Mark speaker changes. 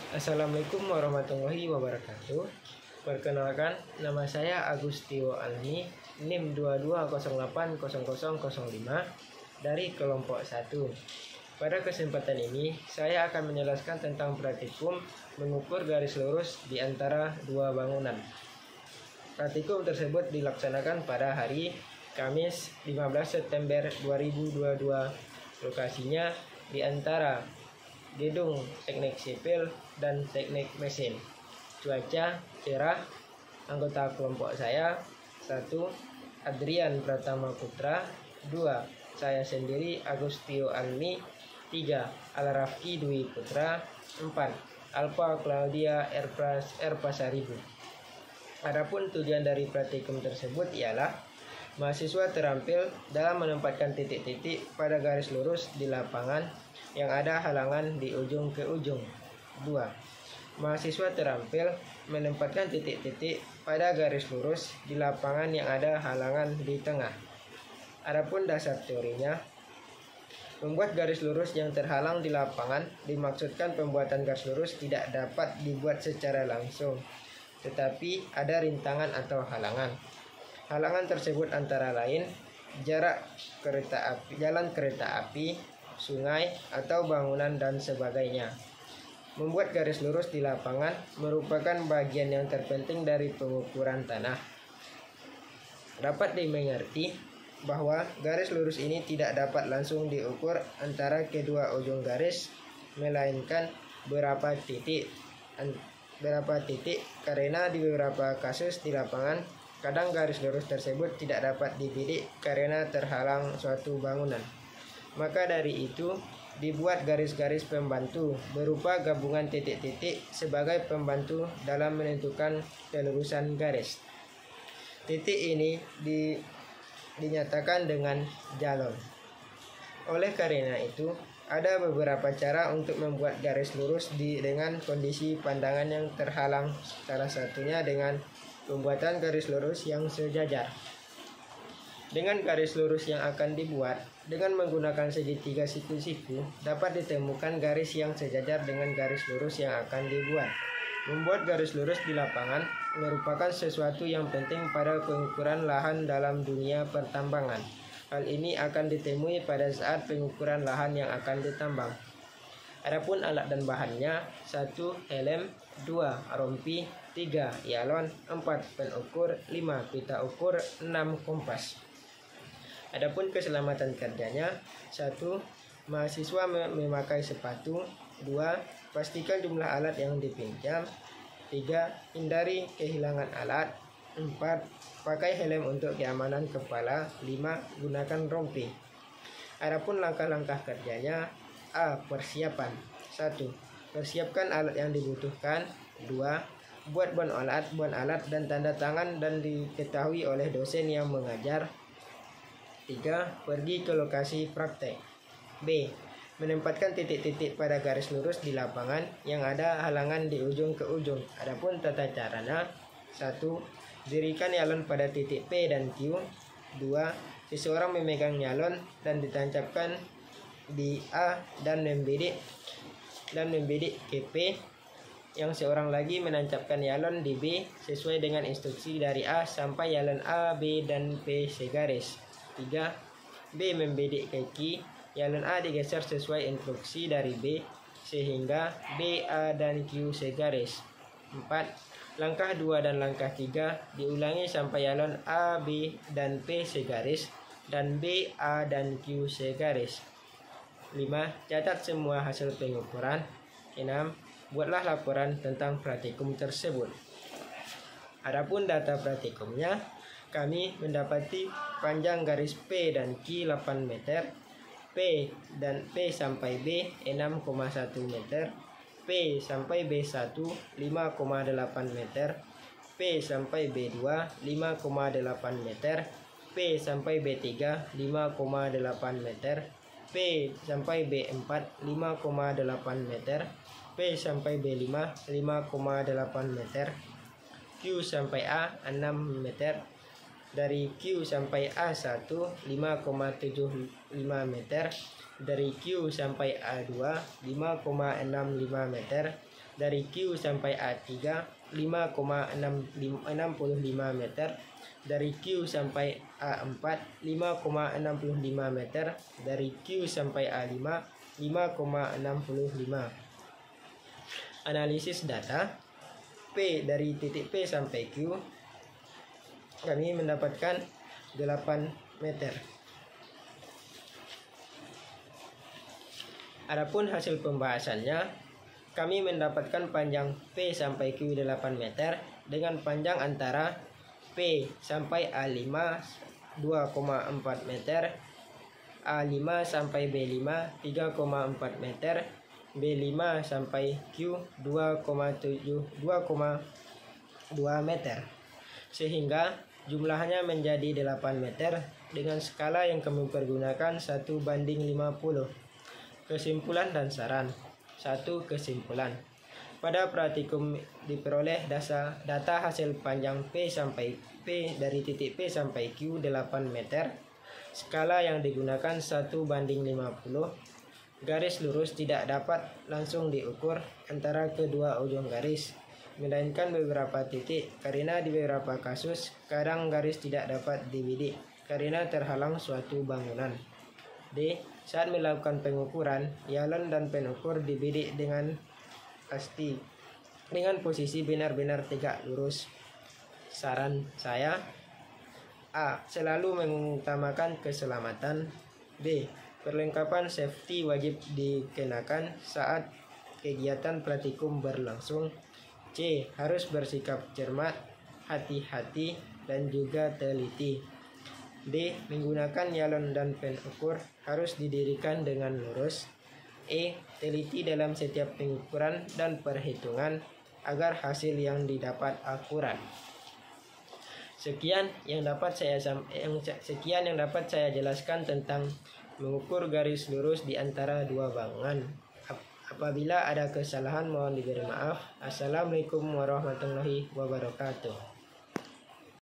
Speaker 1: Assalamualaikum warahmatullahi wabarakatuh. Perkenalkan, nama saya Agustio Almi, NIM 22080005 dari kelompok 1. Pada kesempatan ini, saya akan menjelaskan tentang praktikum mengukur garis lurus di antara dua bangunan. Praktikum tersebut dilaksanakan pada hari Kamis 15 September 2022. Lokasinya di antara gedung teknik sipil dan teknik mesin. Cuaca cerah. Anggota kelompok saya: 1. Adrian Pratama Putra. 2. Saya sendiri Agustio Almi. 3. Al-Rafki Dwi Putra. 4. Alfa Claudia Erpasaribu. Adapun tujuan dari praktikum tersebut ialah mahasiswa terampil dalam menempatkan titik-titik pada garis lurus di lapangan yang ada halangan di ujung ke ujung. 2. Mahasiswa terampil menempatkan titik-titik pada garis lurus di lapangan yang ada halangan di tengah. Adapun dasar teorinya, membuat garis lurus yang terhalang di lapangan dimaksudkan pembuatan garis lurus tidak dapat dibuat secara langsung, tetapi ada rintangan atau halangan. Halangan tersebut antara lain jarak kereta api, jalan kereta api, sungai, atau bangunan dan sebagainya. Membuat garis lurus di lapangan merupakan bagian yang terpenting dari pengukuran tanah. Dapat dimengerti bahwa garis lurus ini tidak dapat langsung diukur antara kedua ujung garis, melainkan beberapa titik karena di beberapa kasus di lapangan kadang garis lurus tersebut tidak dapat dibidik karena terhalang suatu bangunan. Maka dari itu, dibuat garis-garis pembantu berupa gabungan titik-titik sebagai pembantu dalam menentukan kelurusan garis. Titik ini dinyatakan dengan jalon. Oleh karena itu, ada beberapa cara untuk membuat garis lurus dengan kondisi pandangan yang terhalang, salah satunya dengan pembuatan garis lurus yang sejajar. Dengan garis lurus yang akan dibuat dengan menggunakan segitiga siku-siku, dapat ditemukan garis yang sejajar dengan garis lurus yang akan dibuat. Membuat garis lurus di lapangan merupakan sesuatu yang penting pada pengukuran lahan dalam dunia pertambangan. Hal ini akan ditemui pada saat pengukuran lahan yang akan ditambang. Adapun alat dan bahannya: 1. Helm, 2. Rompi, 3. Yalon, 4. Penukur, 5. Pita ukur, 6. Kompas. Adapun keselamatan kerjanya: 1. Mahasiswa memakai sepatu. 2. Pastikan jumlah alat yang dipinjam. 3. Hindari kehilangan alat. 4. Pakai helm untuk keamanan kepala. 5. Gunakan rompi. Adapun langkah-langkah kerjanya: A. Persiapan. 1. Persiapkan alat yang dibutuhkan. 2. Buat bon alat dan tanda tangan dan diketahui oleh dosen yang mengajar. 3. Pergi ke lokasi praktek. B. Menempatkan titik-titik pada garis lurus di lapangan yang ada halangan di ujung ke ujung. Adapun tata caranya: 1. Dirikan nyalon pada titik P dan Q. 2. Seseorang memegang nyalon dan ditancapkan di A dan membidik ke P. Yang seorang lagi menancapkan nyalon di B sesuai dengan instruksi dari A sampai nyalon A, B, dan P segaris. 3. B membidik ke Q. Nyalon A digeser sesuai instruksi dari B sehingga B, A, dan Q segaris. 4. Langkah 2 dan langkah 3 diulangi sampai nyalon A, B, dan P segaris dan B, A, dan Q segaris. 5. Catat semua hasil pengukuran. 6. Buatlah laporan tentang praktikum tersebut. Adapun data praktikumnya, kami mendapati panjang garis P dan Q 8 meter, P sampai B 6,1 meter, P sampai B1 5,8 meter, P sampai B2 5,8 meter, P sampai B3 5,8 meter, P sampai B4 5,8 meter, P sampai B5 5,8 meter, Q sampai A 6 meter. Dari Q sampai A1 5,75 meter, dari Q sampai A2 5,65 meter, dari Q sampai A3 5,65 meter, dari Q sampai A4 5,65 meter, dari Q sampai A5 5,65. Analisis data P dari titik P sampai Q, kami mendapatkan 8 meter. Adapun hasil pembahasannya, kami mendapatkan panjang P sampai Q 8 meter dengan panjang antara P sampai A5 2,4 meter, A5 sampai B5 3,4 meter, B5 sampai Q 2,2 meter, sehingga jumlahnya menjadi 8 meter dengan skala yang kami pergunakan 1:50. Kesimpulan dan saran. 1. Kesimpulan. Pada praktikum diperoleh data hasil panjang P sampai P dari titik P sampai Q 8 meter. Skala yang digunakan 1:50. Garis lurus tidak dapat langsung diukur antara kedua ujung garis, melainkan beberapa titik, karena di beberapa kasus kadang garis tidak dapat dibidik karena terhalang suatu bangunan. D. Saat melakukan pengukuran, yalon dan penukur dibidik dengan pasti dengan posisi benar-benar tegak lurus. Saran saya: A. Selalu mengutamakan keselamatan. B. Perlengkapan safety wajib dikenakan saat kegiatan praktikum berlangsung. C. Harus bersikap cermat, hati-hati, dan juga teliti. D. Menggunakan yalon dan penukur harus didirikan dengan lurus. E. Teliti dalam setiap pengukuran dan perhitungan agar hasil yang didapat akurat. Sekian yang dapat saya jelaskan tentang mengukur garis lurus di antara dua bangunan. Apabila ada kesalahan mohon diberi maaf. Assalamualaikum warahmatullahi wabarakatuh.